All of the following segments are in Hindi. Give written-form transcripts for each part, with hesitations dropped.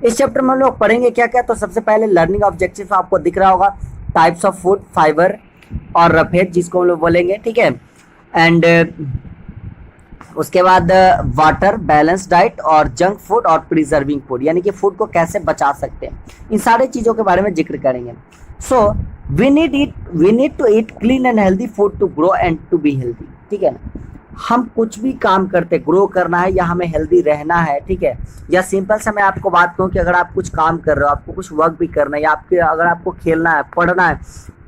इस चैप्टर में हम लोग पढ़ेंगे क्या क्या। तो सबसे पहले लर्निंग ऑब्जेक्टिव आपको दिख रहा होगा, टाइप्स ऑफ फूड, फाइबर और रफेज जिसको हम लोग बोलेंगे, ठीक है। एंड उसके बाद वाटर, बैलेंस डाइट और जंक फूड और प्रिजर्विंग फूड, यानी कि फूड को कैसे बचा सकते हैं, इन सारे चीज़ों के बारे में जिक्र करेंगे। So we need to eat clean and healthy food to grow and to be healthy, ठीक है ना। हम कुछ भी काम करते, ग्रो करना है या हमें हेल्दी रहना है, ठीक है। या सिंपल सा मैं आपको बात कहूँ कि अगर आप कुछ काम कर रहे हो, आपको कुछ वर्क भी करना है, या आपके अगर आपको खेलना है, पढ़ना है,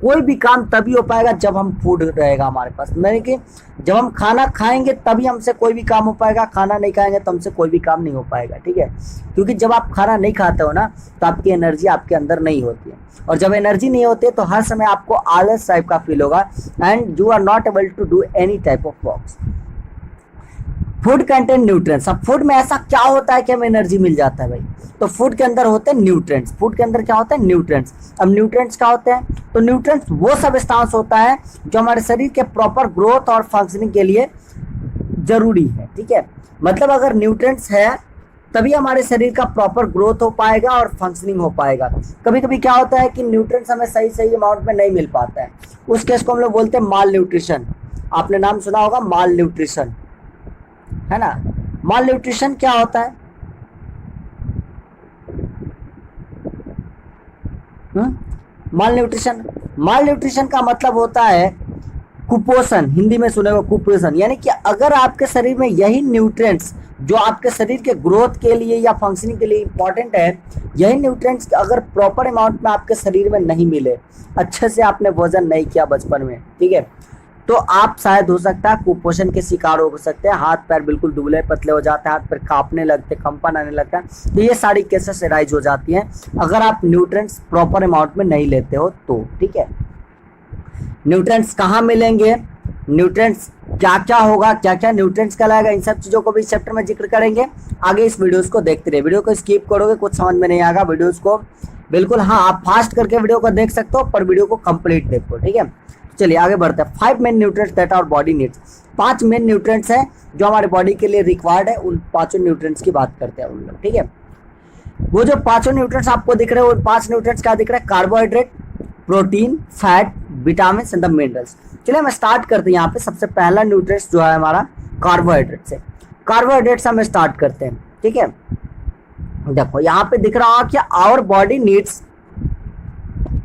कोई भी काम तभी हो पाएगा जब हम फूड रहेगा हमारे पास। यानी कि जब हम खाना खाएंगे तभी हमसे कोई भी काम हो पाएगा, खाना नहीं खाएंगे तो हमसे कोई भी काम नहीं हो पाएगा, ठीक है। क्योंकि जब आप खाना नहीं खाते हो ना, तो आपकी एनर्जी आपके अंदर नहीं होती है, और जब एनर्जी नहीं होती है तो हर समय आपको आलस टाइप का फील होगा and you are not able to do any type of works. Food content nutrients. अब फूड में ऐसा क्या होता है कि हमें एनर्जी मिल जाता है भाई? तो फूड के अंदर होते हैं न्यूट्रिएंट्स। फूड के अंदर क्या होता है? न्यूट्रिएंट्स। अब न्यूट्रिएंट्स क्या होते हैं? तो न्यूट्रिएंट्स वो सब्सटेंस होता है जो हमारे शरीर के प्रॉपर ग्रोथ और फंक्शनिंग के लिए जरूरी है, ठीक है। मतलब अगर न्यूट्रिएंट्स है तभी हमारे शरीर का प्रॉपर ग्रोथ हो पाएगा और फंक्शनिंग हो पाएगा। कभी कभी क्या होता है कि न्यूट्रिएंट्स हमें सही सही अमाउंट में नहीं मिल पाता है, उस केस को हम लोग बोलते हैं माल न्यूट्रिशन। आपने नाम सुना होगा माल न्यूट्रिशन, है ना। माल न्यूट्रिशन क्या होता है? माल न्यूट्रिशन का मतलब होता है कुपोषण। हिंदी में सुने हो कुपोषण, यानी कि अगर आपके शरीर में यही न्यूट्रिएंट्स जो आपके शरीर के ग्रोथ के लिए या फंक्शनिंग के लिए इंपॉर्टेंट है, यही न्यूट्रिएंट्स अगर प्रॉपर अमाउंट में आपके शरीर में नहीं मिले, अच्छे से आपने भोजन नहीं किया बचपन में, ठीक है, तो आप शायद हो सकता है कुपोषण के शिकार हो सकते हैं। हाथ पैर बिल्कुल दुबले पतले हो जाते हैं, हाथ पैर कांपने लगते, कंपन आने लगता है। तो ये सारी केसेस राइज हो जाती हैं अगर आप न्यूट्रिएंट्स प्रॉपर अमाउंट में नहीं लेते हो तो, ठीक है। न्यूट्रिएंट्स कहाँ मिलेंगे, न्यूट्रिएंट्स क्या क्या होगा, क्या क्या न्यूट्रिएंट्स कहलाएगा, इन सब चीज़ों को भी इस चैप्टर में जिक्र करेंगे। आगे इस वीडियोस को देखते रहिए, वीडियो को स्किप करोगे कुछ समझ में नहीं आएगा। वीडियोस को बिल्कुल, हाँ, आप फास्ट करके वीडियो को देख सकते हो पर वीडियो को कंप्लीट देखो, ठीक है। चलिए आगे बढ़ते हैं। 5 main nutrients that our body needs. 5 main nutrients हैं जो हमारे बॉडी के लिए रिक्वायर्ड है, उन 5 न्यूट्रिएंट्स की बात करते हैं उन लोग, ठीक है। वो जो 5 न्यूट्रिएंट्स आपको दिख रहे हैं, वो 5 न्यूट्रिएंट्स क्या दिख रहा है? Carbohydrate, protein, fat, vitamin and the minerals. चलिए हम स्टार्ट करते हैं। यहाँ पे सबसे पहला न्यूट्रिएंट्स जो है हमारा कार्बोहाइड्रेट से। कार्बोहाइड्रेट से हम स्टार्ट करते हैं, ठीक है। देखो यहाँ पे दिख रहा है कि our body needs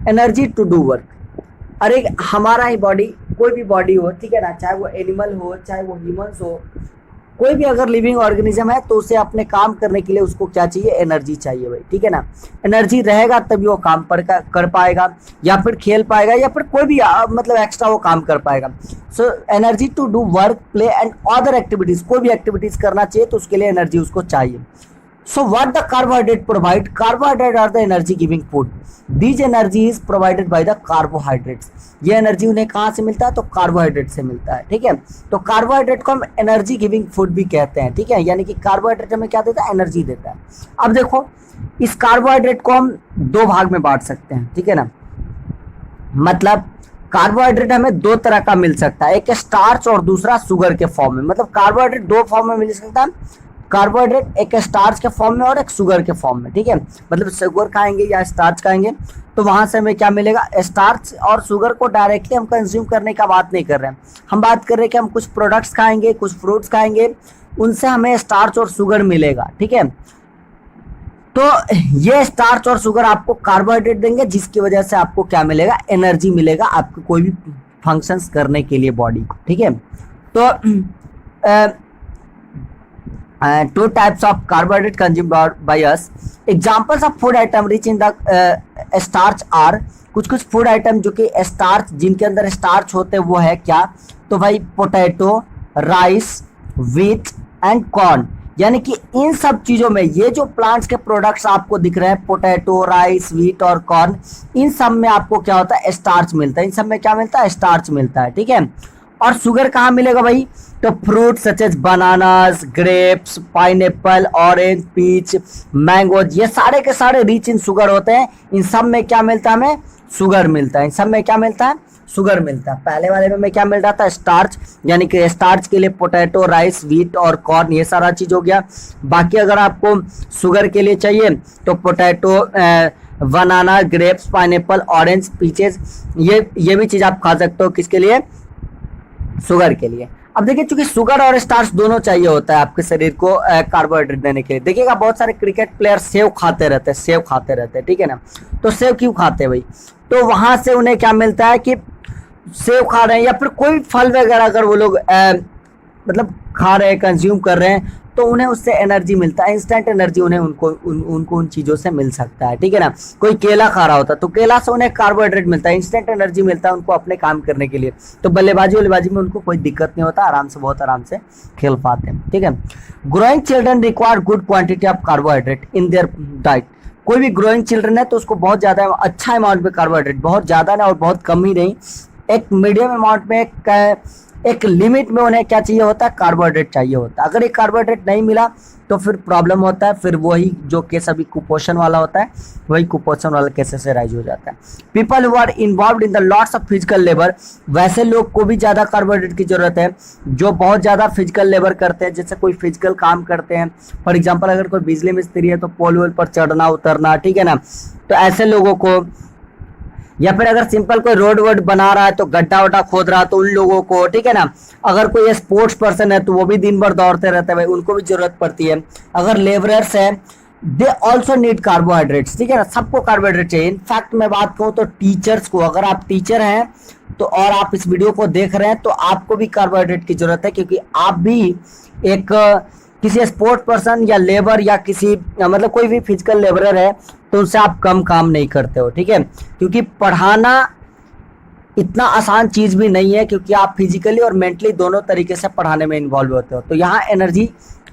energy to do work. अरे हमारा ही बॉडी, कोई भी बॉडी हो, ठीक है ना, चाहे वो एनिमल हो, चाहे वो ह्यूमंस हो, कोई भी अगर लिविंग ऑर्गेनिज्म है तो उसे अपने काम करने के लिए उसको क्या चाहिए? एनर्जी चाहिए भाई, ठीक है ना। एनर्जी रहेगा तभी वो काम कर पाएगा, या फिर खेल पाएगा, या फिर कोई भी मतलब एक्स्ट्रा वो काम कर पाएगा। So energy to do work, play and other activities, कोई भी एक्टिविटीज करना चाहिए तो उसके लिए एनर्जी उसको चाहिए। So what the carbohydrate provide? Carbohydrate are the energy giving food. These energy is provided by the carbohydrates. ये एनर्जी उन्हें कहाँ से मिलता है? तो कार्बोहाइड्रेट से मिलता है, ठीक है। तो कार्बोहाइड्रेट को हम एनर्जी गिविंग फूड भी कहते हैं, ठीक है। यानी कि कार्बोहाइड्रेट हमें क्या देता है? एनर्जी देता है। अब देखो इस कार्बोहाइड्रेट को हम 2 भाग में बांट सकते हैं, ठीक है ना। मतलब कार्बोहाइड्रेट हमें 2 तरह का मिल सकता है, एक स्टार्च और दूसरा शुगर के फॉर्म में। मतलब कार्बोहाइड्रेट 2 फॉर्म में मिल सकता है, कार्बोहाइड्रेट एक स्टार्च के फॉर्म में और एक शुगर के फॉर्म में, ठीक है। मतलब शुगर खाएंगे या स्टार्च खाएंगे तो वहां से हमें क्या मिलेगा? स्टार्च और शुगर को डायरेक्टली हम कंज्यूम करने का बात नहीं कर रहे हैं, हम बात कर रहे हैं कि हम कुछ प्रोडक्ट्स खाएंगे, कुछ फ्रूट्स खाएंगे, उनसे हमें स्टार्च और शुगर मिलेगा, ठीक है। तो ये स्टार्च और शुगर आपको कार्बोहाइड्रेट देंगे जिसकी वजह से आपको क्या मिलेगा? एनर्जी मिलेगा आपको कोई भी फंक्शंस करने के लिए बॉडी, ठीक है। तो 2 types of carbohydrate consumed by us. Examples of food item rich in the starch are, कुछ फूड आइटम जो कि स्टार्च, जिनके अंदर स्टार्च होते हैं वो है क्या? तो भाई potato, rice, wheat and corn. यानी कि इन सब चीजों में ये जो प्लांट्स के प्रोडक्ट्स आपको दिख रहे हैं, पोटैटो, राइस, व्हीट और कॉर्न, इन सब में आपको क्या होता है? स्टार्च मिलता है। इन सब में क्या मिलता है? स्टार्च मिलता है, ठीक है। और शुगर कहाँ मिलेगा भाई? तो fruit such as bananas, grapes, pineapple, orange, peach, mangoes, ये सारे के सारे रिच इन शुगर होते हैं। इन सब में क्या मिलता है? हमें शुगर मिलता है। इन सब में क्या मिलता है? शुगर मिलता है। पहले वाले में क्या मिल रहा था, स्टार्च, यानी कि स्टार्च के लिए पोटैटो, राइस, व्हीट और कॉर्न, ये सारा चीज हो गया। बाकी अगर आपको शुगर के लिए चाहिए तो पोटैटो, बनाना, ग्रेप्स, पाइनएप्पल, ऑरेंज, पीचेस, ये भी चीज आप खा सकते हो। किसके लिए, शुगर के लिए। अब देखिए, चूंकि शुगर और स्टार्च दोनों चाहिए होता है आपके शरीर को कार्बोहाइड्रेट देने के लिए। देखिएगा बहुत सारे क्रिकेट प्लेयर सेव खाते रहते हैं, सेव खाते रहते हैं, ठीक है ना। तो सेव क्यों खाते हैं भाई, तो वहां से उन्हें क्या मिलता है कि सेव खा रहे हैं या फिर कोई फल वगैरह अगर वो लोग मतलब खा रहे हैं, कंज्यूम कर रहे हैं, तो उन्हें उससे एनर्जी मिलता है, इंस्टेंट एनर्जी उन्हें उनको उन चीजों से मिल सकता है, ठीक है ना। कोई केला खा रहा होता है तो केला से उन्हें कार्बोहाइड्रेट मिलता है, इंस्टेंट एनर्जी मिलता है उनको अपने काम करने के लिए। तो बल्लेबाजी में उनको कोई दिक्कत नहीं होता, आराम से, बहुत आराम से खेल पाते हैं, ठीक है। Growing children require good quantity of carbohydrate in their diet. कोई भी ग्रोइंग चिल्ड्रन है तो उसको बहुत ज्यादा अच्छा अमाउंट में कार्बोहाइड्रेट, बहुत ज्यादा ना और बहुत कम ही नहीं, एक मीडियम अमाउंट में, एक लिमिट में उन्हें क्या चाहिए होता है, कार्बोहाइड्रेट चाहिए होता है। अगर ये कार्बोहाइड्रेट नहीं मिला तो फिर प्रॉब्लम होता है, फिर वही जो केस अभी कुपोषण वाला होता है, वही कुपोषण वाला केस से राइज हो जाता है। People who are involve in the lots of physical labour, वैसे लोग को भी ज्यादा कार्बोहाइड्रेट की जरूरत है जो बहुत ज्यादा फिजिकल लेबर करते हैं, जैसे कोई फिजिकल काम करते हैं। फॉर एग्जाम्पल अगर कोई बिजली मिस्त्री है तो पोल वोल पर चढ़ना उतरना, ठीक है ना। तो ऐसे लोगों को, या फिर अगर सिंपल कोई रोड वोड बना रहा है तो गड्ढा वड्ढा खोद रहा है तो उन लोगों को, ठीक है ना। अगर कोई स्पोर्ट्स पर्सन है तो वो भी दिन भर दौड़ते रहते हैं भाई, उनको भी जरूरत पड़ती है। अगर लेबरर्स है, दे ऑल्सो नीड कार्बोहाइड्रेट्स, ठीक है ना। सबको कार्बोहाइड्रेट चाहिए। इनफैक्ट मैं बात कहूँ तो टीचर्स को, अगर आप टीचर हैं तो और आप इस वीडियो को देख रहे हैं तो आपको भी कार्बोहाइड्रेट की जरूरत है, क्योंकि आप भी एक किसी स्पोर्ट्स पर्सन या लेबर या किसी मतलब कोई भी फिजिकल लेबरर है तो उनसे आप कम काम नहीं करते हो, ठीक है। क्योंकि पढ़ाना इतना आसान चीज भी नहीं है, क्योंकि आप फिजिकली और मेंटली दोनों तरीके से पढ़ाने में इन्वॉल्व होते हो। तो यहाँ एनर्जी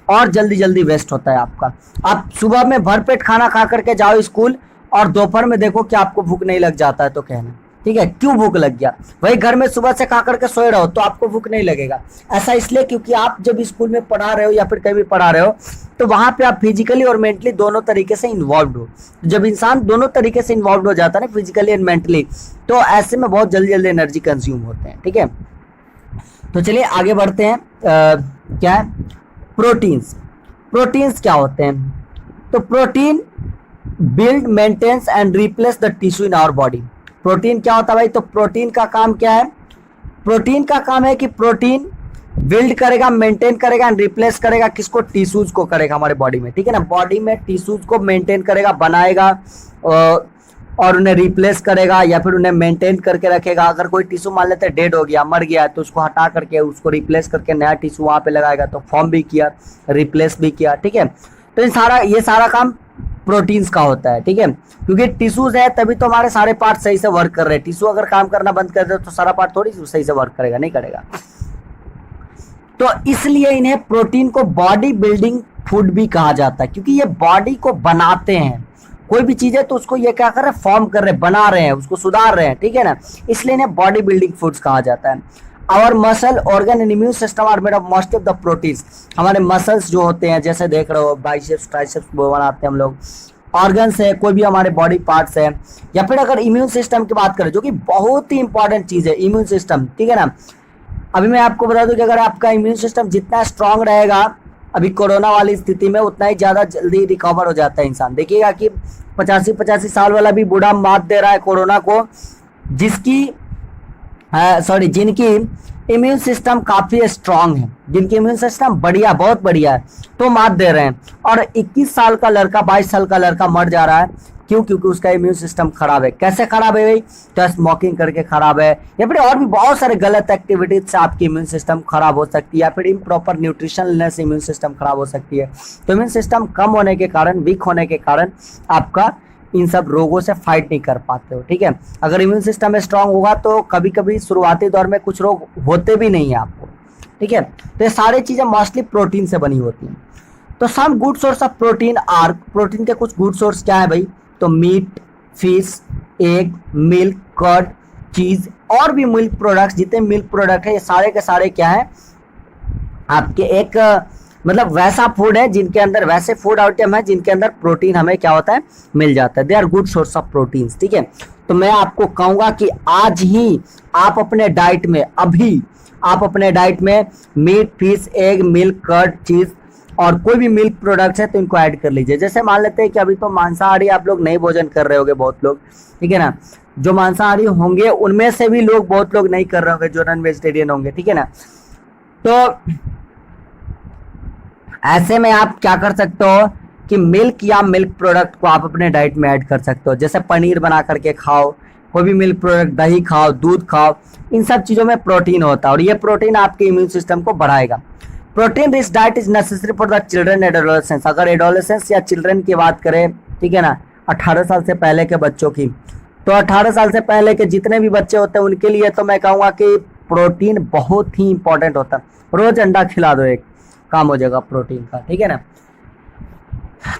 और जल्दी जल्दी वेस्ट होता है आपका। आप सुबह में भरपेट खाना खा करके जाओ स्कूल और दोपहर में देखो कि आपको भूख नहीं लग जाता है तो कहना, ठीक है, क्यों भूख लग गया। वही घर में सुबह से खा करके सोए रहो तो आपको भूख नहीं लगेगा। ऐसा इसलिए क्योंकि आप जब स्कूल में पढ़ा रहे हो या फिर कहीं भी पढ़ा रहे हो तो वहां पे आप फिजिकली और मेंटली दोनों तरीके से इन्वॉल्व हो। जब इंसान दोनों तरीके से इन्वॉल्व हो जाता है ना, फिजिकली एंड मेंटली, तो ऐसे में बहुत जल्दी जल्दी एनर्जी कंज्यूम होते हैं, ठीक है। तो चलिए आगे बढ़ते हैं। क्या है प्रोटीन्स। प्रोटीन्स क्या होते हैं, तो protein build, maintains and replace the tissue in our body. Protein क्या होता है भाई, तो प्रोटीन का काम क्या है, प्रोटीन का काम है कि प्रोटीन बिल्ड करेगा, मेंटेन करेगा एंड रिप्लेस करेगा, किसको, टिश्यूज को करेगा हमारे बॉडी में, ठीक है ना। बॉडी में टिश्यूज को मेंटेन करेगा, बनाएगा और उन्हें रिप्लेस करेगा या फिर उन्हें मेंटेन करके रखेगा। अगर कोई टिश्यू मान लेते हैं डेड हो गया, मर गया, तो उसको हटा करके उसको रिप्लेस करके नया टिश्यू वहां पे लगाएगा, तो फॉर्म भी किया, रिप्लेस भी किया, ठीक है। तो ये सारा काम प्रोटीन्स का होता है, ठीक है। क्योंकि टिश्यूज है तभी तो हमारे सारे पार्ट सही से वर्क कर रहे हैं। टिश्यू अगर काम करना बंद कर दे तो सारा पार्ट थोड़ी सही से वर्क करेगा, नहीं करेगा। तो इसलिए इन्हें प्रोटीन को बॉडी बिल्डिंग फूड भी कहा जाता है, क्योंकि ये बॉडी को बनाते हैं। कोई भी चीज है तो उसको ये क्या कर रहे हैं, फॉर्म कर रहे हैं, बना रहे हैं, उसको सुधार रहे हैं, ठीक है ना। इसलिए इन्हें बॉडी बिल्डिंग फूड्स कहा जाता है। Our muscle, organ and immune system are made of most of the proteins. हमारे मसल्स जो होते हैं, जैसे देख रहे हो बाइसेप्स, ट्राइसेप्स बनाते हैं हम लोग, ऑर्गन्स है, कोई भी हमारे बॉडी पार्ट्स है, या फिर अगर इम्यून सिस्टम की बात करें जो कि बहुत ही इंपॉर्टेंट चीज है, इम्यून सिस्टम, ठीक है ना। अभी मैं आपको बता दूं कि अगर आपका इम्यून सिस्टम जितना स्ट्रांग रहेगा अभी कोरोना वाली स्थिति में, उतना ही ज्यादा जल्दी रिकवर हो जाता है इंसान। देखिएगा कि 85 साल वाला भी बूढ़ा मात दे रहा है कोरोना को, जिनकी इम्यून सिस्टम काफी स्ट्रांग है, जिनकी इम्यून सिस्टम बढ़िया, बहुत बढ़िया है, तो मात दे रहे हैं। और 21 साल का लड़का, 22 साल का लड़का मर जा रहा है, क्यों, क्योंकि उसका इम्यून सिस्टम खराब है। कैसे खराब है भाई, तो स्मोकिंग करके खराब है, या फिर और भी बहुत सारे गलत एक्टिविटीज से आपकी इम्यून सिस्टम खराब हो सकती है, या फिर इम्प्रॉपर न्यूट्रिशन लेने से इम्यून सिस्टम खराब हो सकती है। तो इम्यून सिस्टम कम होने के कारण, वीक होने के कारण आपका इन सब रोगों से फाइट नहीं कर पाते हो, ठीक है। अगर इम्यून सिस्टम स्ट्रांग होगा तो कभी कभी शुरुआती दौर में कुछ रोग होते भी नहीं है आपको, ठीक है। तो ये सारी चीजें मोस्टली प्रोटीन से बनी होती हैं। तो some good source of protein are, protein के कुछ गुड सोर्स क्या है भाई, तो meat, fish, egg, milk, curd, cheese और भी मिल्क प्रोडक्ट्स, जितने मिल्क प्रोडक्ट है ये सारे के सारे क्या है आपके एक मतलब वैसा फूड है जिनके अंदर, वैसे फूड आइटम है जिनके अंदर प्रोटीन हमें क्या होता है, मिल जाता है। They are good source of proteins, ठीक है। तो मैं आपको कहूंगा कि आज ही आप अपने डाइट में, अभी आप अपने डाइट में meat, fish, egg, milk, curd, cheese और कोई भी मिल्क प्रोडक्ट्स है तो इनको ऐड कर लीजिए। जैसे मान लेते हैं कि अभी तो मांसाहारी आप लोग नहीं भोजन कर रहे होंगे बहुत लोग, ठीक है ना, जो मांसाहारी होंगे उनमें से भी लोग, बहुत लोग नहीं कर रहे होंगे जो नॉन वेजिटेरियन होंगे, ठीक है ना। तो ऐसे में आप क्या कर सकते हो कि मिल्क या मिल्क प्रोडक्ट को आप अपने डाइट में ऐड कर सकते हो। जैसे पनीर बना करके खाओ, कोई भी मिल्क प्रोडक्ट, दही खाओ, दूध खाओ, इन सब चीज़ों में प्रोटीन होता है और ये प्रोटीन आपके इम्यून सिस्टम को बढ़ाएगा। Protein rich diet is necessary for the children adolescence. अगर एडोलेसेंस या चिल्ड्रन की बात करें, ठीक है ना, 18 साल से पहले के बच्चों की, तो 18 साल से पहले के जितने भी बच्चे होते हैं उनके लिए तो मैं कहूँगा कि प्रोटीन बहुत ही इंपॉर्टेंट होता है। रोज अंडा खिला दो, एक काम हो जाएगा प्रोटीन का, ठीक है ना।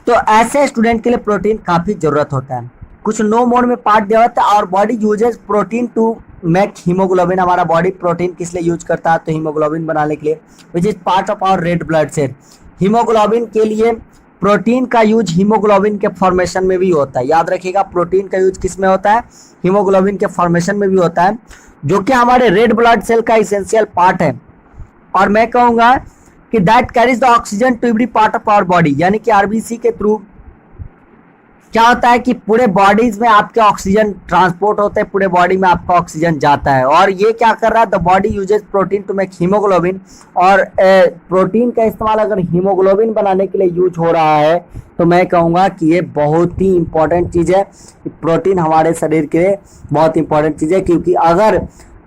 तो ऐसे स्टूडेंट के लिए प्रोटीन काफी जरूरत होता है। कुछ नो मोड में पार्ट दिया होता है और body uses protein to make haemoglobin. हमारा बॉडी प्रोटीन किस लिए यूज करता है, तो हीमोग्लोबिन बनाने के लिए, which is part of our red blood cell. Haemoglobin के लिए प्रोटीन का यूज हीमोग्लोबिन के फॉर्मेशन में भी होता है। याद रखिएगा, प्रोटीन का यूज किस में होता है, हीमोग्लोबिन के फॉर्मेशन में भी होता है, जो कि हमारे रेड ब्लड सेल का इसेंशियल पार्ट है। और मैं कहूंगा कि that carries the oxygen to every part of our body, यानी कि आरबीसी के थ्रू क्या होता है कि पूरे बॉडीज में आपके ऑक्सीजन ट्रांसपोर्ट होते हैं, पूरे बॉडी में आपका ऑक्सीजन जाता है। और ये क्या कर रहा है, the body uses protein to make haemoglobin. और प्रोटीन का इस्तेमाल अगर हीमोग्लोबिन बनाने के लिए यूज हो रहा है तो मैं कहूँगा कि ये बहुत ही इंपॉर्टेंट चीज़ है। प्रोटीन हमारे शरीर के लिए बहुत इंपॉर्टेंट चीज़ है, क्योंकि अगर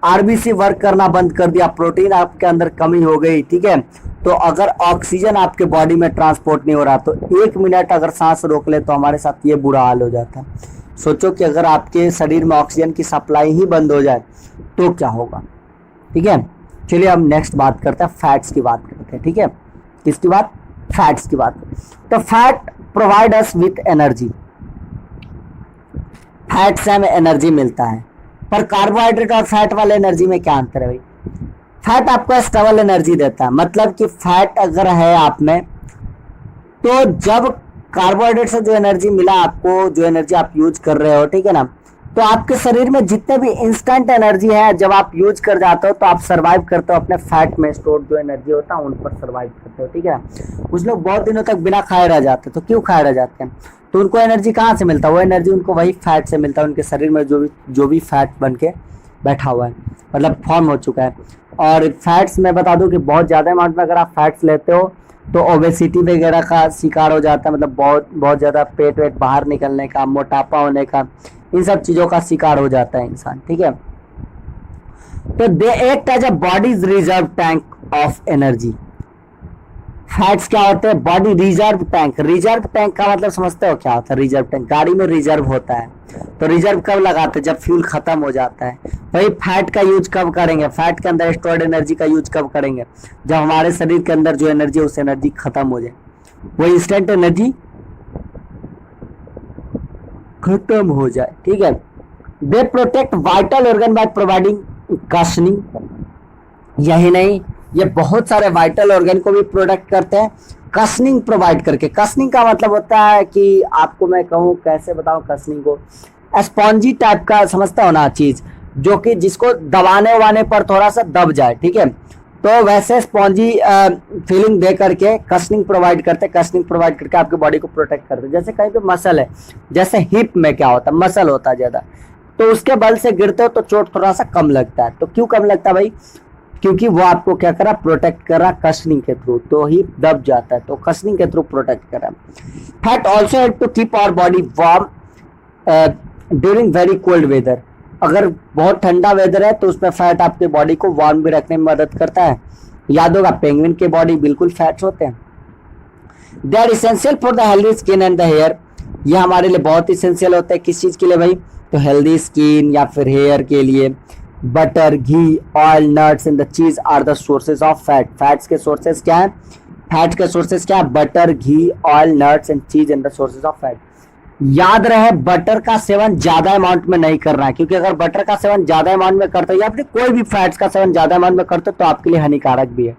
आरबीसी वर्क करना बंद कर दिया, प्रोटीन आपके अंदर कमी हो गई, ठीक है, तो अगर ऑक्सीजन आपके बॉडी में ट्रांसपोर्ट नहीं हो रहा तो 1 मिनट अगर सांस रोक ले तो हमारे साथ ये बुरा हाल हो जाता है। सोचो कि अगर आपके शरीर में ऑक्सीजन की सप्लाई ही बंद हो जाए तो क्या होगा, ठीक है। चलिए हम नेक्स्ट बात करते हैं, फैट्स की बात करते हैं, ठीक है। किसकी बात, फैट्स की बात। तो fat provide us with energy, fat से हमें एनर्जी मिलता है। पर कार्बोहाइड्रेट और फैट वाले एनर्जी में क्या अंतर है भाई। फैट आपको स्टेबल एनर्जी देता है, मतलब कि फैट अगर है आप में तो जब कार्बोहाइड्रेट से जो एनर्जी मिला आपको, जो एनर्जी आप यूज कर रहे हो, ठीक है ना, तो आपके शरीर में जितने भी इंस्टेंट एनर्जी है जब आप यूज कर जाते हो तो आप सर्वाइव करते हो, अपने फैट में स्टोर जो एनर्जी होता है उन पर सर्वाइव करते हो, ठीक है ना। कुछ लोग बहुत दिनों तक बिना खाए रह जाते हैं, तो क्यों खाए रह जाते हैं, तो उनको एनर्जी कहाँ से मिलता है, वो एनर्जी उनको वही फैट से मिलता है, उनके शरीर में जो भी फैट बन के बैठा हुआ है, मतलब फॉर्म हो चुका है। और फैट्स मैं बता दूं कि बहुत ज़्यादा अमाउंट में अगर आप फैट्स लेते हो तो ओबेसिटी वगैरह का शिकार हो जाता है, मतलब बहुत ज़्यादा पेट वेट बाहर निकलने का, मोटापा होने का, इन सब चीज़ों का शिकार हो जाता है इंसान, ठीक है। तो they act as a body's reserve tank of energy. Fats क्या होते हैं, body reserve tank. Reserve tank का मतलब समझते हो क्या होता है, रिजर्व टैंक गाड़ी में रिजर्व होता है, तो रिजर्व कब लगाते हैं, जब फ्यूल खत्म हो जाता है। वही फैट का यूज कब करेंगे, फैट के अंदर स्टोर्ड एनर्जी का यूज कब करेंगे, जब हमारे शरीर के अंदर जो एनर्जी है उस एनर्जी खत्म हो जाए, वो इंस्टेंट एनर्जी खत्म हो जाए, ठीक है। They protect vital organ by providing cushioning. यही नहीं, ये बहुत सारे वाइटल ऑर्गन को भी प्रोटेक्ट करते हैं कशनिंग प्रोवाइड करके। कशनिंग का मतलब होता है कि आपको मैं कहूँ, कैसे बताऊँ कशनिंग को, स्पॉन्जी टाइप का समझता हो ना चीज, जो कि जिसको दबाने उबाने पर थोड़ा सा दब जाए, ठीक है, तो वैसे स्पॉन्जी फीलिंग दे करके कशनिंग प्रोवाइड करते हैं। कशनिंग प्रोवाइड करके आपके बॉडी को प्रोटेक्ट करते हैं। जैसे कहीं पे मसल है, जैसे हिप में क्या होता है, मसल होता है ज्यादा, तो उसके बल से गिरते हो तो चोट थोड़ा सा कम लगता है। तो क्यों कम लगता है भाई, क्योंकि वो आपको क्या करा, प्रोटेक्ट करा कशनिंग के थ्रू, तो ही दब जाता है, तो कशनिंग के थ्रू प्रोटेक्ट करा। Fat also help to keep our body warm during very cold weather. अगर बहुत ठंडा वेदर है तो उसमें फैट आपके बॉडी को वार्म भी रखने में मदद करता है। याद होगा पेंगुइन के बॉडी बिल्कुल फैट्स होते हैं। They are essential for the healthy skin and the hair. ये हमारे लिए बहुत इसेंशियल होता है, किस चीज के लिए भाई, तो हेल्दी स्किन या फिर हेयर के लिए। Butter, ghee, oil, nuts and the cheese are the sources of fat. Fats के सोर्सेज क्या है, फैट के सोर्सेज क्या है, butter, ghee, oil, nuts and cheese and the sources of fat. याद रहे बटर का सेवन ज्यादा अमाउंट में नहीं करना है, क्योंकि अगर बटर का सेवन ज्यादा अमाउंट में करते हो या फिर कोई भी फैट्स का सेवन ज्यादा अमाउंट में करते हो तो आपके लिए हानिकारक भी है।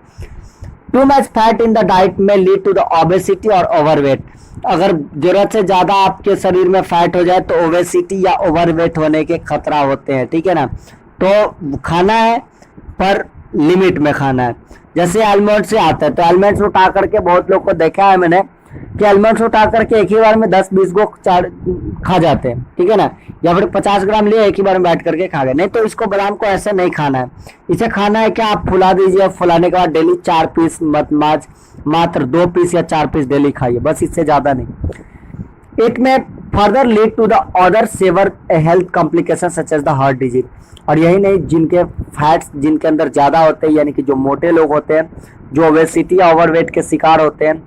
Too much fat in the diet में लीड टू द ओबेसिटी और ओवरवेट। अगर जरूरत से ज्यादा आपके शरीर में फैट हो जाए तो ओबेसिटी या ओवरवेट होने के खतरा होते हैं, ठीक है ना। तो खाना है पर लिमिट में खाना है। जैसे आलमंड से आता है तो आलमंड्स उठा करके, बहुत लोग को देखा है मैंने कि आलमंड्स उठा करके एक ही बार में 10-20 को खा जाते हैं, ठीक है ना, या फिर 50 ग्राम लिए एक ही बार में बैठ करके खा गए। नहीं, तो इसको बादाम को ऐसे नहीं खाना है। इसे खाना है क्या, आप फुला दीजिए, फुलाने के बाद डेली 4 पीस मात्र 2 पीस या 4 पीस डेली खाइए, बस, इससे ज्यादा नहीं। It may further lead to the other severe health complication such as the heart disease. और यही नहीं, जिनके फैट्स जिनके अंदर ज्यादा होते हैं, यानी कि जो मोटे लोग होते हैं, जो ओबेसिटी या ओवरवेट के शिकार होते हैं,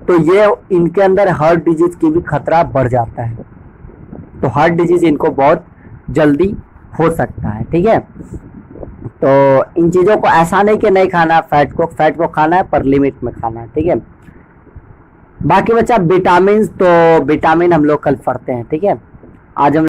तो ये इनके अंदर हार्ट डिजीज की भी खतरा बढ़ जाता है। तो हार्ट डिजीज इनको बहुत जल्दी हो सकता है, ठीक है। तो इन चीजों को ऐसा नहीं कि नहीं खाना, फैट को खाना है पर लिमिट में खाना है, ठीक है। बाकी बच्चा विटामिन, तो विटामिन हम लोग कल पढ़ते हैं, ठीक है। आज हम